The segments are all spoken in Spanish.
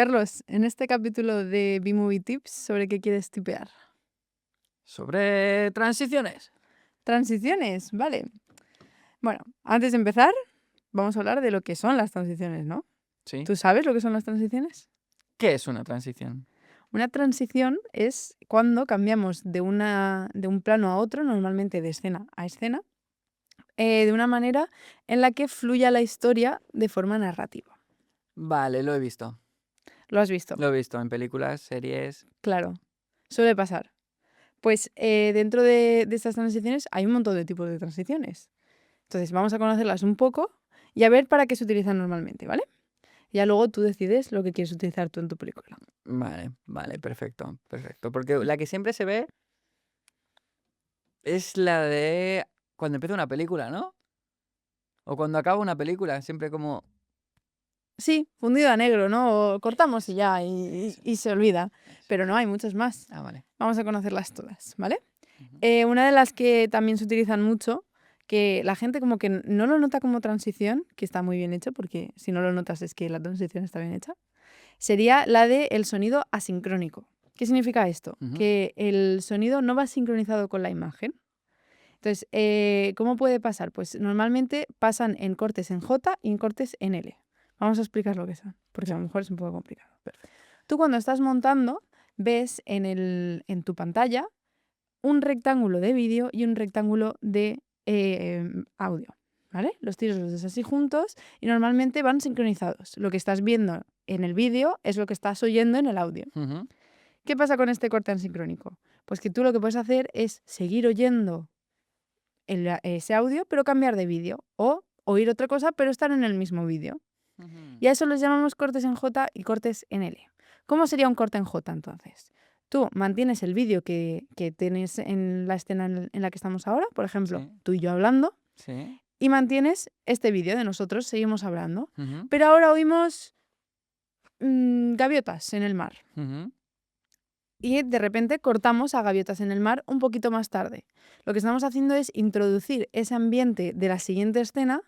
Carlos, en este capítulo de B-Movie Tips, ¿sobre qué quieres tipear? Sobre transiciones. Transiciones, vale. Bueno, antes de empezar, vamos a hablar de lo que son las transiciones, ¿no? Sí. ¿Tú sabes lo que son las transiciones? ¿Qué es una transición? Una transición es cuando cambiamos de un plano a otro, normalmente de escena a escena, de una manera en la que fluya la historia de forma narrativa. Vale, lo he visto. ¿Lo has visto? Lo he visto en películas, series. Claro, suele pasar. Pues dentro de estas transiciones hay un montón de tipos de transiciones. Entonces vamos a conocerlas un poco y a ver para qué se utilizan normalmente, ¿vale? Ya luego tú decides lo que quieres utilizar tú en tu película. Vale, perfecto. Porque la que siempre se ve es la de cuando empieza una película, ¿no? O cuando acaba una película, siempre como... Sí, fundido a negro, ¿no? O cortamos y ya, y se olvida. Pero no, hay muchas más. vale. Vamos a conocerlas todas, ¿vale? Ujú. Una de las que también se utilizan mucho, que la gente como que no lo nota como transición, que está muy bien hecho, porque si no lo notas es que la transición está bien hecha, sería la de el sonido asincrónico. ¿Qué significa esto? Ujú. Que el sonido no va sincronizado con la imagen. Entonces, ¿cómo puede pasar? Pues normalmente pasan en cortes en J y en cortes en L. Vamos a explicar lo que son, porque a lo mejor es un poco complicado. Perfecto. Tú cuando estás montando, ves en tu pantalla un rectángulo de vídeo y un rectángulo de audio, ¿vale? Los tiros los ves así juntos y normalmente van sincronizados. Lo que estás viendo en el vídeo es lo que estás oyendo en el audio. Ujú. ¿Qué pasa con este corte asincrónico? Pues que tú lo que puedes hacer es seguir oyendo ese audio, pero cambiar de vídeo. O oír otra cosa, pero estar en el mismo vídeo. Ujú. Y a eso los llamamos cortes en J y cortes en L. ¿Cómo sería un corte en J entonces? Tú mantienes el vídeo que tienes en la escena en la que estamos ahora, por ejemplo, Sí. tú y yo hablando, Sí. y mantienes este vídeo de nosotros, seguimos hablando. Ujú. Pero ahora oímos gaviotas en el mar. Ujú. Y de repente cortamos a gaviotas en el mar un poquito más tarde. Lo que estamos haciendo es introducir ese ambiente de la siguiente escena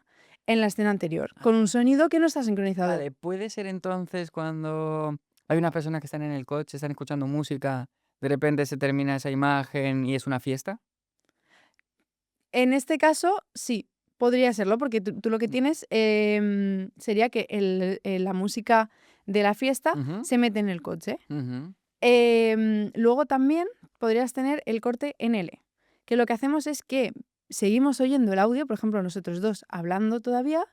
en la escena anterior, con un sonido que no está sincronizado. Vale, puede ser entonces cuando hay unas personas que están en el coche, están escuchando música, de repente se termina esa imagen y es una fiesta. En este caso, sí, podría serlo, porque tú lo que tienes sería que la música de la fiesta Ujú. se mete en el coche. Ujú. Luego también podrías tener el corte en L, que lo que hacemos es que seguimos oyendo el audio, por ejemplo, nosotros dos hablando todavía,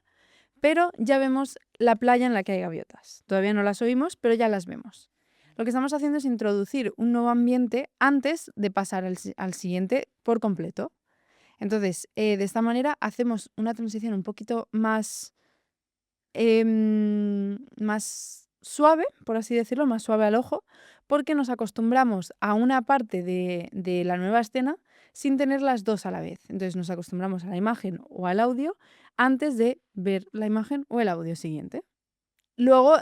pero ya vemos la playa en la que hay gaviotas. Todavía no las oímos, pero ya las vemos. Lo que estamos haciendo es introducir un nuevo ambiente antes de pasar al siguiente por completo. Entonces, de esta manera hacemos una transición un poquito más suave, por así decirlo, más suave al ojo, porque nos acostumbramos a una parte de la nueva escena sin tener las dos a la vez. Entonces nos acostumbramos a la imagen o al audio antes de ver la imagen o el audio siguiente. Luego,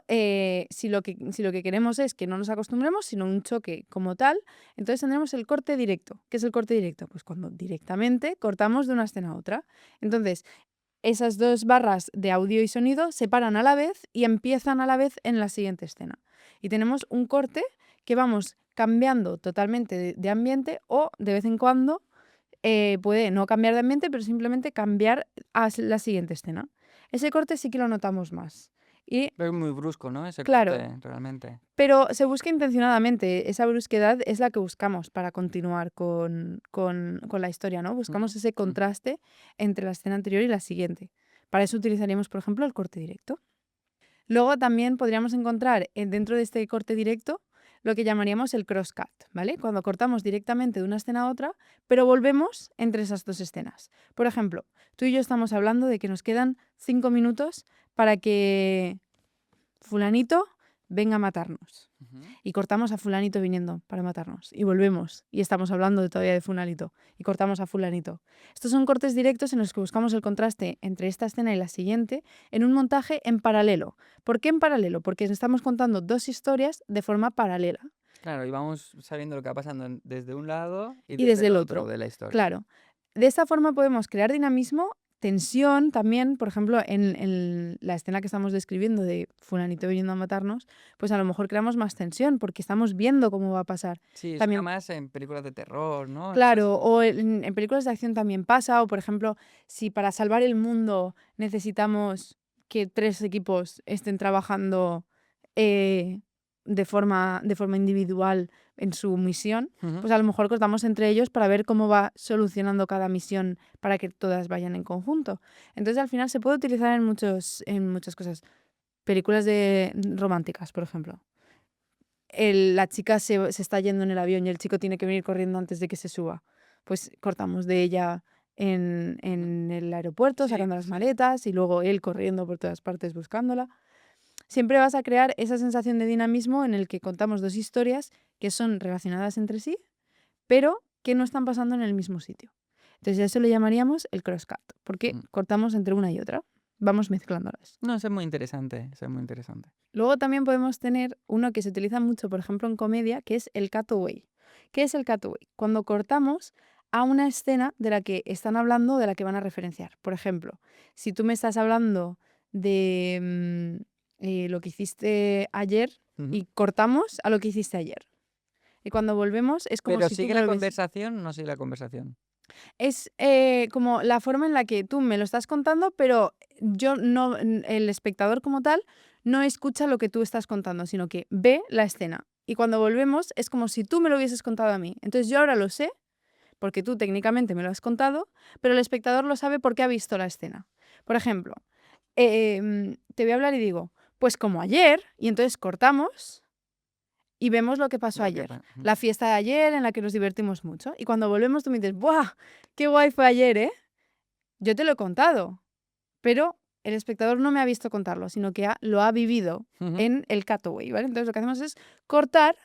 si lo que queremos es que no nos acostumbremos, sino un choque como tal, entonces tendremos el corte directo. ¿Qué es el corte directo? Pues cuando directamente cortamos de una escena a otra. Entonces, esas dos barras de audio y sonido se paran a la vez y empiezan a la vez en la siguiente escena. Y tenemos un corte que vamos cambiando totalmente de ambiente o de vez en cuando puede no cambiar de ambiente, pero simplemente cambiar a la siguiente escena. Ese corte sí que lo notamos más. Y Pero es muy brusco, ¿no? Ese claro, corte, realmente. pero se busca intencionadamente. Esa brusquedad es la que buscamos para continuar con la historia, ¿no? Buscamos Ujú. ese Ujú. contraste entre la escena anterior y la siguiente. Para eso utilizaríamos, por ejemplo, el corte directo. Luego también podríamos encontrar dentro de este corte directo lo que llamaríamos el crosscut, ¿vale? Cuando cortamos directamente de una escena a otra, pero volvemos entre esas dos escenas. Por ejemplo, tú y yo estamos hablando de que nos quedan 5 minutos para que fulanito venga a matarnos. Ujú. Y cortamos a fulanito viniendo para matarnos. Y volvemos. Y estamos hablando todavía de fulanito. Y cortamos a fulanito. Estos son cortes directos en los que buscamos el contraste entre esta escena y la siguiente en un montaje en paralelo. ¿Por qué en paralelo? Porque estamos contando dos historias de forma paralela. Claro, y vamos sabiendo lo que va pasando desde un lado y Y desde desde el el otro otro. de la historia. Claro. De esta forma podemos crear dinamismo tensión también, por ejemplo, en la escena que estamos describiendo de fulanito viniendo a matarnos, pues a lo mejor creamos más tensión porque estamos viendo cómo va a pasar. Sí, suena También, más en películas de terror, ¿no? Esas claro, o en películas de acción también pasa, o por ejemplo, si para salvar el mundo necesitamos que 3 equipos estén trabajando, eh, de forma individual en su misión, ujú. pues a lo mejor cortamos entre ellos para ver cómo va solucionando cada misión para que todas vayan en conjunto. Entonces, al final se puede utilizar en muchas cosas. Películas románticas, por ejemplo. La chica se está yendo en el avión y el chico tiene que venir corriendo antes de que se suba. Pues cortamos de ella en el aeropuerto Sí, sacando las sí. maletas y luego él corriendo por todas partes buscándola. Siempre vas a crear esa sensación de dinamismo en el que contamos 2 historias que son relacionadas entre sí, pero que no están pasando en el mismo sitio. Entonces a eso le llamaríamos el crosscut, porque Mm. cortamos entre una y otra, vamos mezclándolas. No, eso es muy interesante, eso es muy interesante. Luego también podemos tener uno que se utiliza mucho, por ejemplo, en comedia, que es el cutaway. ¿Qué es el cutaway? Cuando cortamos a una escena de la que están hablando, de la que van a referenciar. Por ejemplo, si tú me estás hablando de lo que hiciste ayer Ujú. y cortamos a lo que hiciste ayer. Y cuando volvemos es como Pero si tú ¿sigue me la lo hubieses... conversación o no sigue la conversación? Es, como la forma en la que tú me lo estás contando, pero yo no, el espectador como tal no escucha lo que tú estás contando, sino que ve la escena. Y cuando volvemos es como si tú me lo hubieses contado a mí. Entonces yo ahora lo sé, porque tú técnicamente me lo has contado, pero el espectador lo sabe porque ha visto la escena. Por ejemplo, te voy a hablar y digo, pues como ayer, y entonces cortamos y vemos lo que pasó Lo que ayer. pa ujú. La fiesta de ayer en la que nos divertimos mucho. Y cuando volvemos tú me dices, ¡buah! ¡Qué guay fue ayer, eh! Yo te lo he contado, pero el espectador no me ha visto contarlo, sino que lo ha vivido Ujú. en el cutaway, ¿vale? Entonces lo que hacemos es cortar,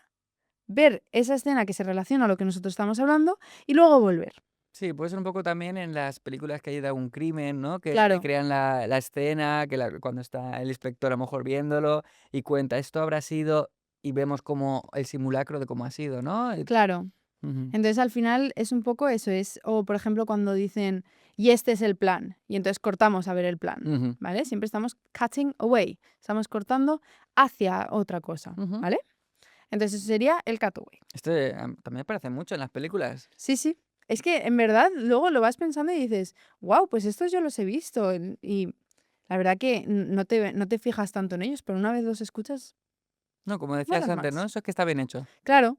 ver esa escena que se relaciona a lo que nosotros estamos hablando y luego volver. Sí, puede ser un poco también en las películas que hay de algún crimen, ¿no? Que Claro, crean la escena, cuando está el inspector a lo mejor viéndolo y cuenta, esto habrá sido, y vemos como el simulacro de cómo ha sido, ¿no? claro. Ujú, Entonces al final es un poco eso, o por ejemplo cuando dicen, y este es el plan, y entonces cortamos a ver el plan, ujú, ¿vale? Siempre estamos cutting away, estamos cortando hacia otra cosa, ujú. ¿vale? Entonces eso sería el cutaway. Esto también aparece mucho en las películas. Sí, sí. Es que en verdad luego lo vas pensando y dices, wow, pues estos yo los he visto. Y la verdad que no te fijas tanto en ellos, pero una vez los escuchas, No, como decías molan antes, ¿no? más. Eso es que está bien hecho. Claro,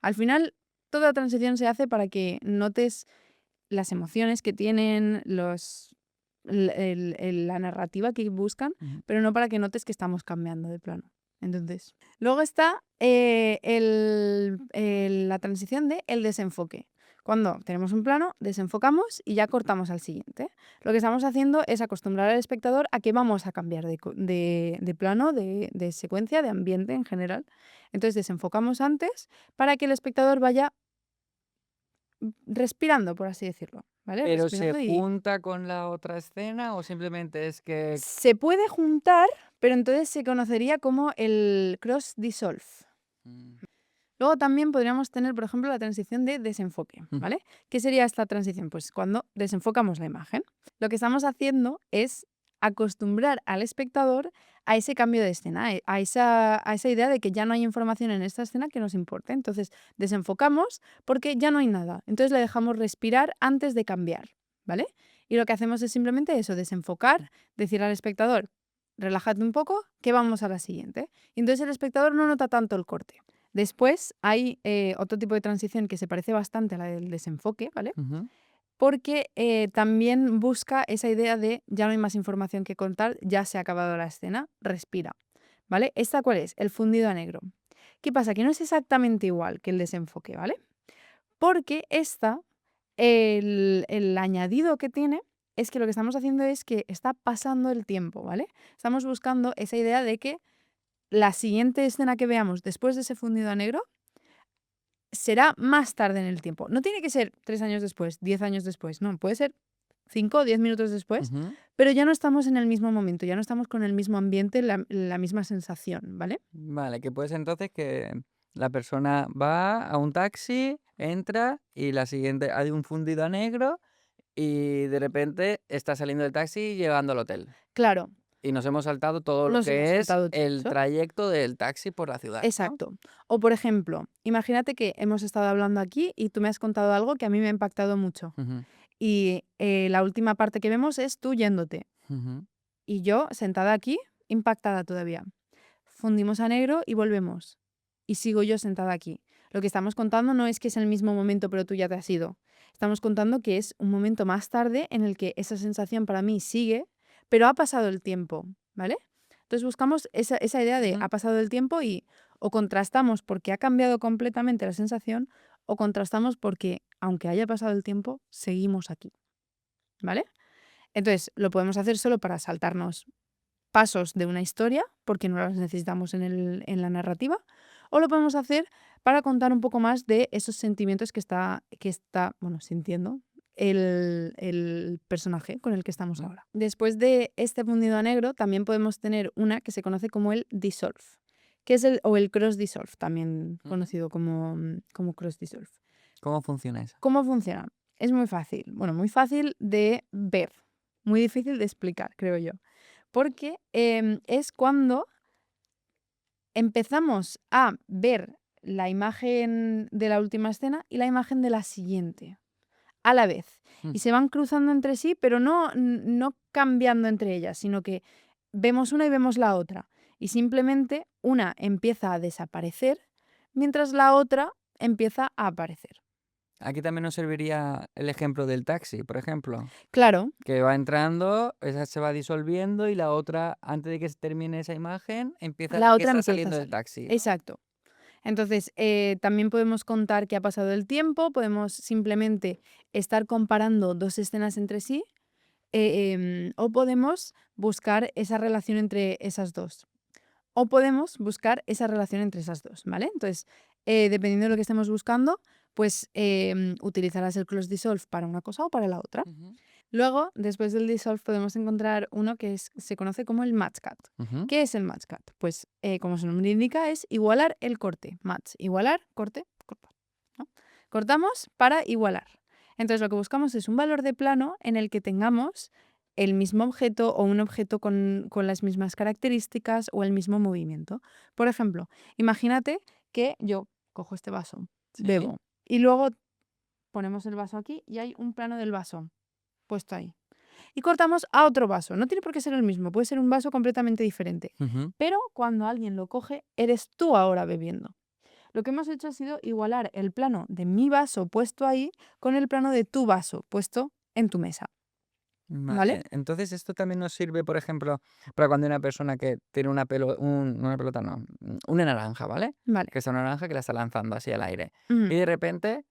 al final toda transición se hace para que notes las emociones que tienen, la narrativa que buscan, Ujú. pero no para que notes que estamos cambiando de plano. Entonces, luego está la transición de el desenfoque. Cuando tenemos un plano, desenfocamos y ya cortamos al siguiente. Lo que estamos haciendo es acostumbrar al espectador a que vamos a cambiar de plano, de secuencia, de ambiente en general. Entonces desenfocamos antes para que el espectador vaya respirando, por así decirlo, ¿vale? ¿Pero se Respirando y junta con la otra escena o simplemente es que... se puede juntar, pero entonces se conocería como el cross dissolve. Mm, Luego también podríamos tener, por ejemplo, la transición de desenfoque, ujú. ¿vale? ¿Qué sería esta transición? Pues cuando desenfocamos la imagen. Lo que estamos haciendo es acostumbrar al espectador a ese cambio de escena, a esa idea de que ya no hay información en esta escena que nos importe. Entonces, desenfocamos porque ya no hay nada. Entonces, le dejamos respirar antes de cambiar, ¿vale? Y lo que hacemos es simplemente eso, desenfocar, decir al espectador, relájate un poco, que vamos a la siguiente. Y entonces el espectador no nota tanto el corte. Después hay otro tipo de transición que se parece bastante a la del desenfoque, ¿vale? Ujú. Porque también busca esa idea de ya no hay más información que contar, ya se ha acabado la escena, respira, ¿vale? ¿Esta cuál es? El fundido a negro. ¿Qué pasa? Que no es exactamente igual que el desenfoque, ¿vale? Porque el añadido que tiene es que lo que estamos haciendo es que está pasando el tiempo, ¿vale? Estamos buscando esa idea de que la siguiente escena que veamos después de ese fundido a negro será más tarde en el tiempo. No tiene que ser 3 años después, 10 años después, no, puede ser 5 o 10 minutos después, Ujú. pero ya no estamos en el mismo momento, ya no estamos con el mismo ambiente, la misma sensación, ¿vale? Vale, que puede ser entonces que la persona va a un taxi, entra y la siguiente hay un fundido a negro y de repente estás saliendo del taxi y llegando al hotel. Claro, Y nos hemos saltado todo lo nos hemos que es saltado todo el eso. trayecto del taxi por la ciudad, ¿no? Exacto. O, por ejemplo, imagínate que hemos estado hablando aquí y tú me has contado algo que a mí me ha impactado mucho. Ujú, Y, la última parte que vemos es tú yéndote, ujú. y yo sentada aquí, impactada todavía. Fundimos a negro y volvemos. Y sigo yo sentada aquí. Lo que estamos contando no es que es el mismo momento, pero tú ya te has ido. Estamos contando que es un momento más tarde en el que esa sensación para mí sigue, pero ha pasado el tiempo, ¿vale? Entonces buscamos esa idea de Ujú. ha pasado el tiempo y o contrastamos porque ha cambiado completamente la sensación o contrastamos porque, aunque haya pasado el tiempo, seguimos aquí, ¿vale? Entonces, lo podemos hacer solo para saltarnos pasos de una historia, porque no las necesitamos en la narrativa, o lo podemos hacer para contar un poco más de esos sentimientos que está bueno, sintiendo el personaje con el que estamos Ujú, ahora. Después de este fundido a negro, también podemos tener una que se conoce como el dissolve, que es o el cross dissolve, también ujú. conocido como cross dissolve. ¿Cómo funciona eso? ¿Cómo funciona? Es muy fácil. Bueno, muy fácil de ver, muy difícil de explicar, creo yo. Porque es cuando empezamos a ver la imagen de la última escena y la imagen de la siguiente a la vez. Mm. Y se van cruzando entre sí, pero no cambiando entre ellas, sino que vemos una y vemos la otra. Y simplemente una empieza a desaparecer mientras la otra empieza a aparecer. Aquí también nos serviría el ejemplo del taxi, por ejemplo, Claro, que va entrando, esa se va disolviendo y la otra, antes de que se termine esa imagen, empieza la la que otra está empieza a saliendo del salir. taxi, ¿no? Exacto. Entonces, también podemos contar que ha pasado el tiempo, podemos simplemente estar comparando dos escenas entre sí, o podemos buscar esa relación entre esas dos. O podemos buscar esa relación entre esas dos, ¿vale? Entonces, dependiendo de lo que estemos buscando, pues utilizarás el cross dissolve para una cosa o para la otra. Ujú, Luego, después del dissolve, podemos encontrar uno que se conoce como el match cut. ujú, ¿Qué es el match cut? Pues, como su nombre indica, es igualar el corte. Match, igualar, corte, cortar, ¿no? Cortamos para igualar. Entonces, lo que buscamos es un valor de plano en el que tengamos el mismo objeto o un objeto con las mismas características o el mismo movimiento. Por ejemplo, imagínate que yo cojo este vaso, sí. bebo, y luego ponemos el vaso aquí y hay un plano del vaso puesto ahí. Y cortamos a otro vaso. No tiene por qué ser el mismo, puede ser un vaso completamente diferente. Ujú. Pero cuando alguien lo coge, eres tú ahora bebiendo. Lo que hemos hecho ha sido igualar el plano de mi vaso puesto ahí con el plano de tu vaso puesto en tu mesa. ¿Vale? Vale, entonces esto también nos sirve, por ejemplo, para cuando hay una persona que tiene una pelota, no, una naranja, ¿vale? Vale. Que es una naranja que la está lanzando así al aire. Ujú, Y de repente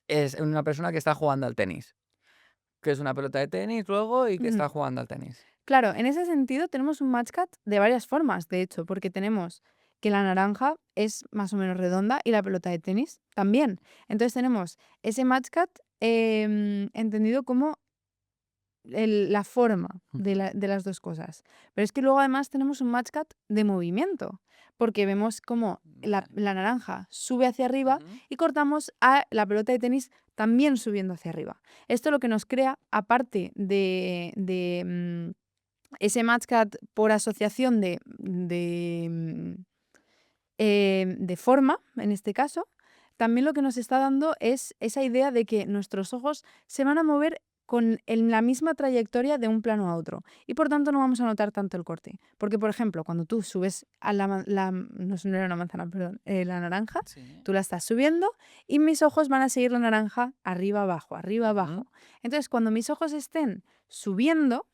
es una persona que está jugando al tenis, que es una pelota de tenis luego y que ujú. está jugando al tenis. Claro, en ese sentido tenemos un match cut de varias formas, de hecho, porque tenemos que la naranja es más o menos redonda y la pelota de tenis también. Entonces tenemos ese match cut entendido como la forma de, Ujú. de las dos cosas. Pero es que luego además tenemos un match cut de movimiento, porque vemos como Vale. la naranja sube hacia arriba Ujú. y cortamos a la pelota de tenis también subiendo hacia arriba. Esto lo que nos crea, aparte de ese match cut por asociación de forma, en este caso, también lo que nos está dando es esa idea de que nuestros ojos se van a mover en la misma trayectoria de un plano a otro y por tanto no vamos a notar tanto el corte. Porque, por ejemplo, cuando tú subes a no era una manzana, perdón, la naranja, Sí. tú la estás subiendo y mis ojos van a seguir la naranja arriba, abajo, arriba, Ujú. abajo. Entonces, cuando mis ojos estén subiendo,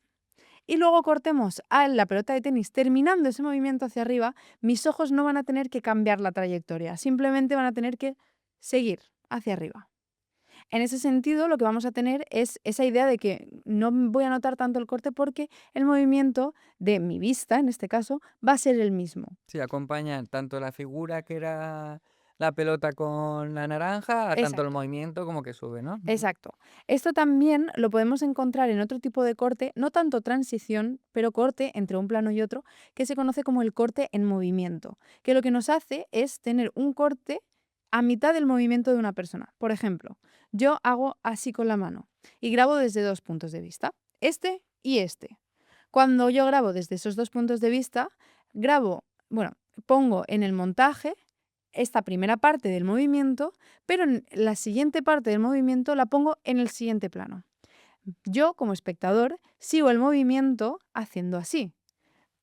y luego cortemos a la pelota de tenis terminando ese movimiento hacia arriba, mis ojos no van a tener que cambiar la trayectoria, simplemente van a tener que seguir hacia arriba. En ese sentido, lo que vamos a tener es esa idea de que no voy a notar tanto el corte porque el movimiento de mi vista, en este caso, va a ser el mismo. Sí, acompaña tanto la figura que era la pelota con la naranja, a tanto el Exacto. movimiento como que sube, ¿no? Ujú. Exacto. Esto también lo podemos encontrar en otro tipo de corte, no tanto transición, pero corte entre un plano y otro, que se conoce como el corte en movimiento, que lo que nos hace es tener un corte a mitad del movimiento de una persona. Por ejemplo, yo hago así con la mano y grabo desde 2 puntos de vista, este y este. Cuando yo grabo desde esos 2 puntos de vista, grabo, bueno, pongo en el montaje esta primera parte del movimiento, pero en la siguiente parte del movimiento la pongo en el siguiente plano. Yo, como espectador, sigo el movimiento haciendo así,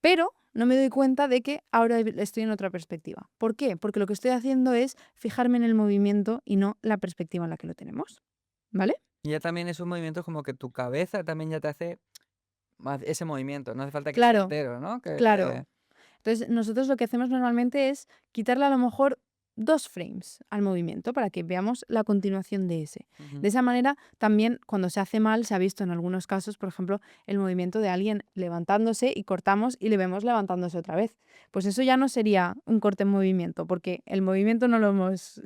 pero no me doy cuenta de que ahora estoy en otra perspectiva. ¿Por qué? Porque lo que estoy haciendo es fijarme en el movimiento y no la perspectiva en la que lo tenemos, ¿vale? Y ya también esos movimientos como que tu cabeza también ya te hace más ese movimiento, no hace falta que sea Claro, entero, ¿no? claro. Entonces, nosotros lo que hacemos normalmente es quitarle a lo mejor 2 frames al movimiento para que veamos la continuación de ese. Ujú. De esa manera, también cuando se hace mal, se ha visto en algunos casos, por ejemplo, el movimiento de alguien levantándose y cortamos y le vemos levantándose otra vez. Pues eso ya no sería un corte en movimiento, porque el movimiento no lo hemos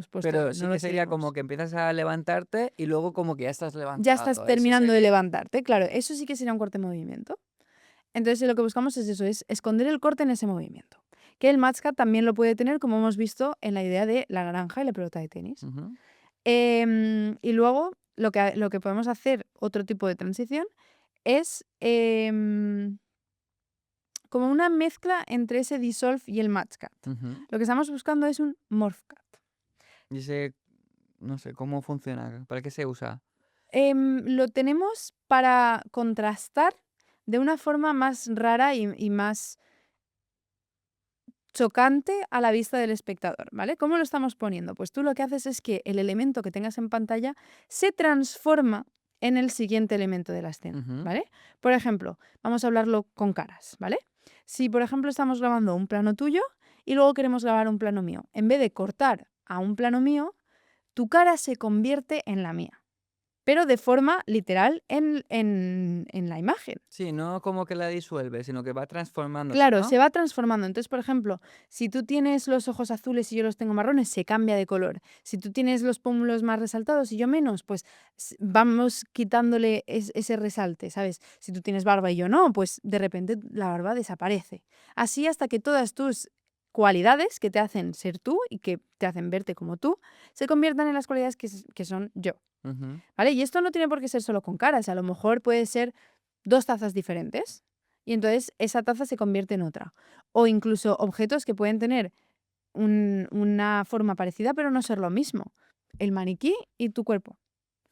puesto Pero bien, no sí lo que sería como seguimos. que empiezas a levantarte y luego como que ya estás Ya estás levantado, eso terminando de sería. levantarte, claro, eso sí que sería un corte en movimiento. Entonces, lo que buscamos es eso, es esconder el corte en ese movimiento. Que el match cut también lo puede tener, como hemos visto en la idea de la naranja y la pelota de tenis. Ujú, Y luego, lo que podemos hacer, otro tipo de transición, es como una mezcla entre ese dissolve y el match cut. ujú. Lo que estamos buscando es un morph cut. Y ese, no sé, ¿cómo funciona? ¿Para qué se usa? Lo tenemos para contrastar de una forma más rara y más chocante a la vista del espectador, ¿vale? ¿Cómo lo estamos poniendo? Pues tú lo que haces es que el elemento que tengas en pantalla se transforma en el siguiente elemento de la escena, Ujú, ¿vale? Por ejemplo, vamos a hablarlo con caras, ¿vale? Si, por ejemplo, estamos grabando un plano tuyo y luego queremos grabar un plano mío, en vez de cortar a un plano mío, tu cara se convierte en la mía, pero de forma literal en la imagen. sí, no como que la disuelve, sino que va transformándose, Claro, ¿no? se va transformando. Entonces, por ejemplo, si tú tienes los ojos azules y yo los tengo marrones, se cambia de color. Si tú tienes los pómulos más resaltados y yo menos, pues vamos quitándole ese resalte, ¿sabes? Si tú tienes barba y yo no, pues de repente la barba desaparece. Así hasta que todas tus cualidades que te hacen ser tú y que te hacen verte como tú, se conviertan en las cualidades que son yo, Ujú, ¿vale? Y esto no tiene por qué ser solo con caras, a lo mejor puede ser 2 tazas diferentes, y entonces esa taza se convierte en otra. O incluso objetos que pueden tener una forma parecida, pero no ser lo mismo. El maniquí y tu cuerpo.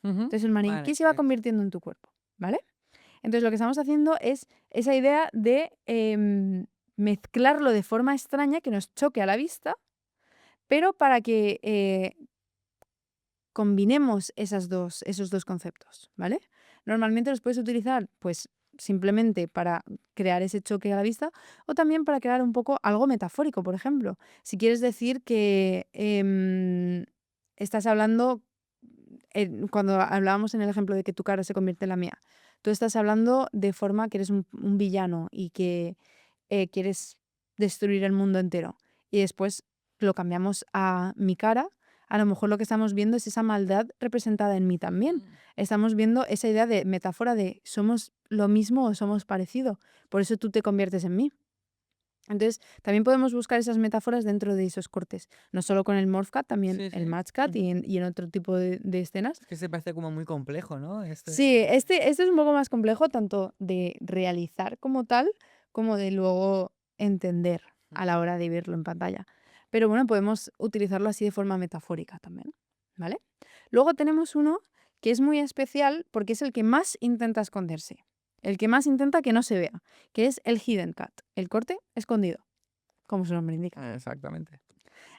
ujú. Entonces el Vale, maniquí se va convirtiendo en tu cuerpo, ¿vale? Entonces lo que estamos haciendo es esa idea de, mezclarlo de forma extraña que nos choque a la vista, pero para que, combinemos esos dos conceptos, ¿vale? Normalmente los puedes utilizar, pues, simplemente para crear ese choque a la vista o también para crear un poco algo metafórico, por ejemplo. Si quieres decir que, estás hablando, cuando hablábamos en el ejemplo de que tu cara se convierte en la mía, tú estás hablando de forma que eres un villano y que, quieres destruir el mundo entero. Y después lo cambiamos a mi cara, a lo mejor lo que estamos viendo es esa maldad representada en mí también. Mm. Estamos viendo esa idea de metáfora de somos lo mismo o somos parecido, por eso tú te conviertes en mí. Entonces, también podemos buscar esas metáforas dentro de esos cortes, no solo con el morph cut, también Sí, el sí. match cut Ujú. y en otro tipo de escenas. Es que se parece como muy complejo, ¿no? Sí, este es un poco más complejo tanto de realizar como tal, como de luego entender a la hora de verlo en pantalla. Pero bueno, podemos utilizarlo así de forma metafórica también, ¿vale? Luego tenemos uno que es muy especial porque es el que más intenta esconderse, el que más intenta que no se vea, que es el hidden cut, el corte escondido, como su nombre indica. Exactamente.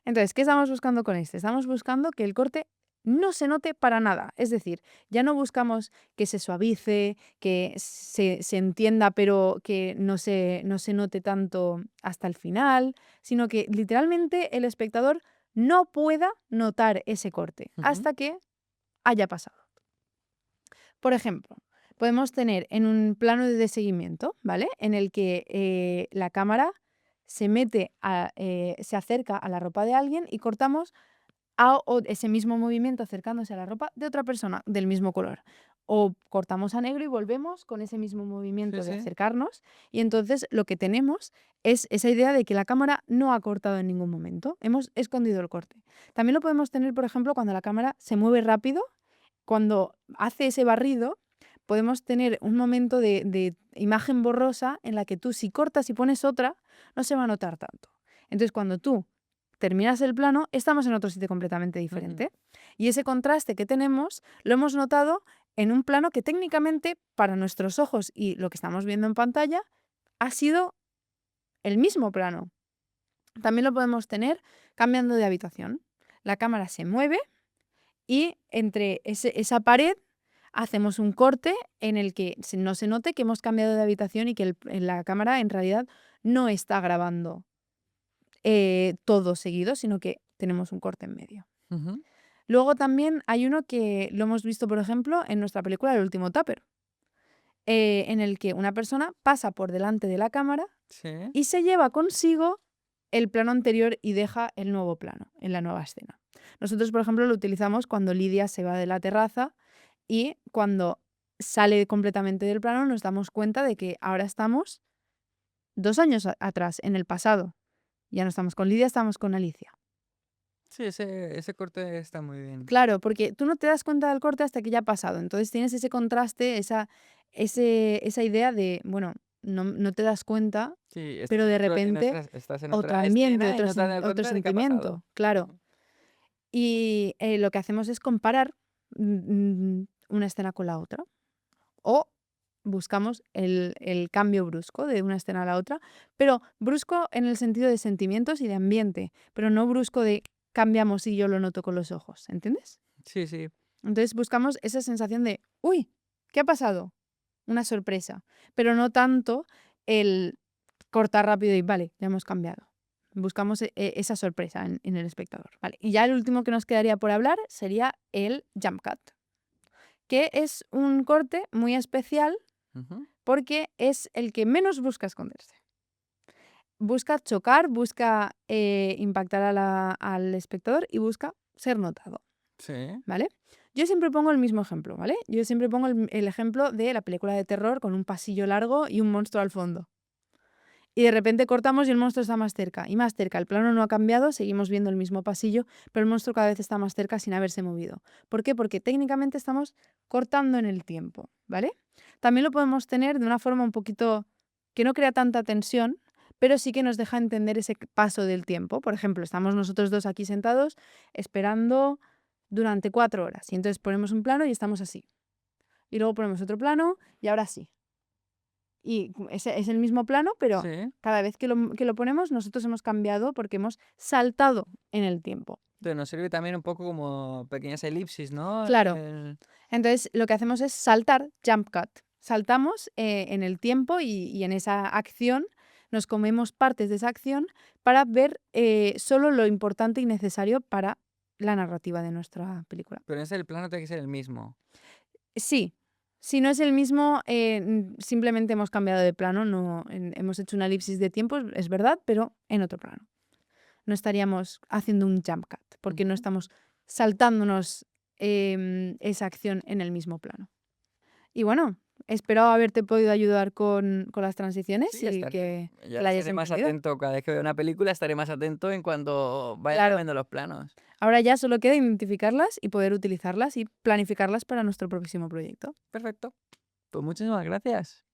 Entonces, ¿qué estamos buscando con este? Estamos buscando que el corte no se note para nada. Es decir, ya no buscamos que se suavice, que se entienda, pero que no se note tanto hasta el final, sino que literalmente el espectador no pueda notar ese corte Ujú. hasta que haya pasado. Por ejemplo, podemos tener en un plano de seguimiento, ¿vale? En el que la cámara se acerca a la ropa de alguien y cortamos ese mismo movimiento acercándose a la ropa de otra persona del mismo color. O cortamos a negro y volvemos con ese mismo Sí, movimiento de sí. acercarnos. Y entonces lo que tenemos es esa idea de que la cámara no ha cortado en ningún momento. Hemos escondido el corte. También lo podemos tener, por ejemplo, cuando la cámara se mueve rápido cuando hace ese barrido, podemos tener un momento de imagen borrosa en la que tú, si cortas y pones otra, no se va a notar tanto. Entonces, cuando tú terminas el plano, estamos en otro sitio completamente Ujú. diferente. Y ese contraste que tenemos lo hemos notado en un plano que técnicamente, para nuestros ojos y lo que estamos viendo en pantalla, ha sido el mismo plano. También lo podemos tener cambiando de habitación. La cámara se mueve y entre esa pared hacemos un corte en el que no se note que hemos cambiado de habitación y que la cámara en realidad no está grabando todo seguido, sino que tenemos un corte en medio. Ujú. Luego también hay uno que lo hemos visto, por ejemplo, en nuestra película El último Tupper, en el que una persona pasa por delante de la cámara Sí. y se lleva consigo el plano anterior y deja el nuevo plano en la nueva escena. Nosotros, por ejemplo, lo utilizamos cuando Lidia se va de la terraza y cuando sale completamente del plano nos damos cuenta de que ahora estamos 2 años atrás, en el pasado. Ya no estamos con Lidia, estamos con Alicia. Sí, ese corte está muy bien. Claro, porque tú no te das cuenta del corte hasta que ya ha pasado. Entonces tienes ese contraste, esa idea de, bueno, no te das cuenta, Sí, pero de repente estás en otro otra ambiente, escena y no te has dado otro cuenta de qué ha sentimiento, pasado. claro. Ujú. Y lo que hacemos es comparar una escena con la otra. O buscamos el cambio brusco de una escena a la otra, pero brusco en el sentido de sentimientos y de ambiente, pero no brusco de cambiamos y yo lo noto con los ojos, ¿entiendes? Sí, sí. Entonces buscamos esa sensación de, uy, ¿qué ha pasado? Una sorpresa, pero no tanto el cortar rápido y vale, ya hemos cambiado. Buscamos esa sorpresa en el espectador. Vale. Y ya el último que nos quedaría por hablar sería el jump cut, que es un corte muy especial Ujú. porque es el que menos busca esconderse. Busca chocar, busca impactar al espectador y busca ser notado, Sí. ¿vale? Yo siempre pongo el mismo ejemplo, ¿vale? Yo siempre pongo el ejemplo de la película de terror con un pasillo largo y un monstruo al fondo. Y de repente cortamos y el monstruo está más cerca y más cerca. El plano no ha cambiado, seguimos viendo el mismo pasillo, pero el monstruo cada vez está más cerca sin haberse movido. ¿Por qué? Porque técnicamente estamos cortando en el tiempo, ¿vale? También lo podemos tener de una forma un poquito que no crea tanta tensión, pero sí que nos deja entender ese paso del tiempo. Por ejemplo, estamos nosotros dos aquí sentados esperando durante 4 horas y entonces ponemos un plano y estamos así. Y luego ponemos otro plano y ahora sí. Y es el mismo plano, pero Sí. cada vez que lo ponemos, nosotros hemos cambiado porque hemos saltado en el tiempo. Entonces nos sirve también un poco como pequeñas elipsis, ¿no? Claro. Entonces, lo que hacemos es saltar, jump cut. Saltamos en el tiempo y en esa acción nos comemos partes de esa acción para ver solo lo importante y necesario para la narrativa de nuestra película. Pero ese el plano tiene que ser el mismo. Sí, si no es el mismo, simplemente hemos cambiado de plano, no, hemos hecho una elipsis de tiempo, es verdad, pero en otro plano. No estaríamos haciendo un jump cut, porque no Ujú. estamos saltándonos esa acción en el mismo plano. Y bueno, espero haberte podido ayudar con las transiciones Sí, y que ya la hayas estaré más entendido. atento cada vez que vea una película, estaré más atento en cuando vaya Claro, cambiando los planos. ahora ya solo queda identificarlas y poder utilizarlas y planificarlas para nuestro próximo proyecto. Perfecto. Pues muchísimas gracias.